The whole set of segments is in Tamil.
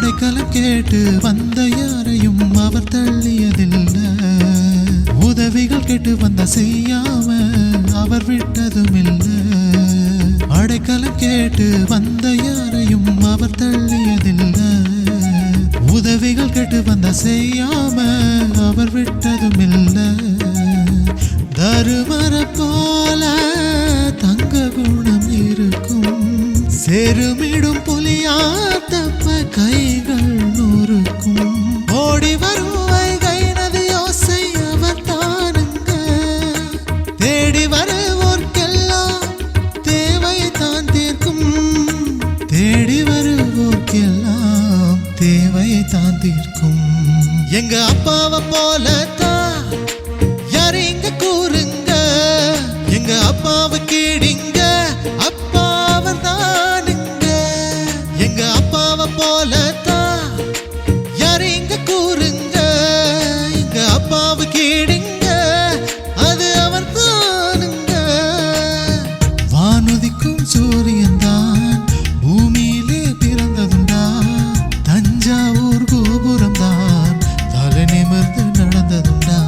அடைக்கலம் கேட்டு வந்த யாரையும் அவர் தள்ளியதில்லை. உதவிகள் கேட்டு வந்த செய்யாம அவர் விட்டதும் இல்லை. அடைக்கலம் கேட்டு வந்த யாரையும் அவர் தள்ளியதில்லை. உதவிகள் கேட்டு வந்த செய்யாம அவர் விட்டதும் இல்லை. தருமர போல தங்க குணம் இருக்கும். செருமிடும் புலியா தப்ப கைகள் நொறுக்கும். ஓடி வருவாய் கைனது யோசை அவர் தானுங்க. தேடி வருவோர்க்கெல்லாம் தேவை தான் தீர்க்கும். தேடி வருவோர்க்கெல்லாம் தேவை தான் தீர்க்கும். எங்க அப்பாவை போலத்தான் யாரு இங்க கூறுங்க. எங்க அப்பாவை கேடிங்க, அப்பாவை தானுங்க. எங்க அப்பாவை போலத்தான் யாரு இங்க கூறுங்க. எங்க அப்பாவை கேடிங்க, அது அவர் தானுங்க. வானுதிக்கும் சூரியன் தான் பூமியிலே பிறந்ததுண்டா. தஞ்சாவூர் கோபுரம் தான் தலை நிமிர்ந்து நடந்ததுண்டா.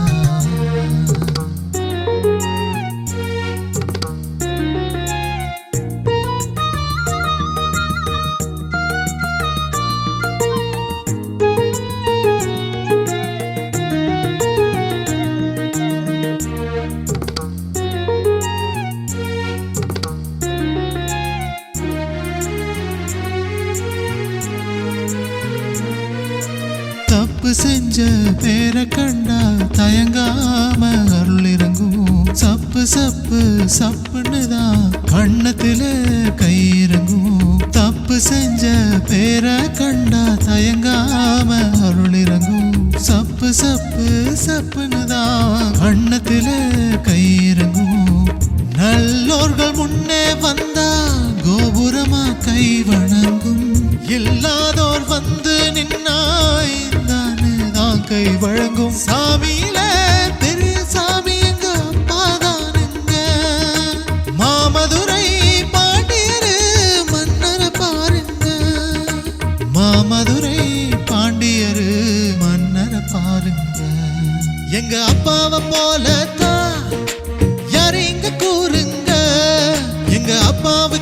தப்பு செஞ்ச பேரை கண்டா தயங்காம அருள் இறங்கும். சப்பு சப்பு சப்புன்னுதான் கண்ணத்துல கை இறங்கும். தப்பு செஞ்ச பேரை கண்டா தயங்காம அருள் இறங்கும். சப்பு சப்பு சப்புன்னுதான் கண்ணத்துல கை இறங்கும். நல்லோர்கள் முன்னே வந்தா கோபுரமா கை வணங்கும். இல்லாதோர் வந்து நின்னாய் தான் கை வழங்கும். சாமியில பெரிய சாமி எங்க அப்பாதானுங்க. மாமதுரை பாண்டியரு மன்னரை பாருங்க. மாமதுரை பாண்டியரு மன்னரை பாருங்க. எங்க அப்பாவை போலத்தான் யாரு இங்க கூறுங்க. எங்க அப்பாவை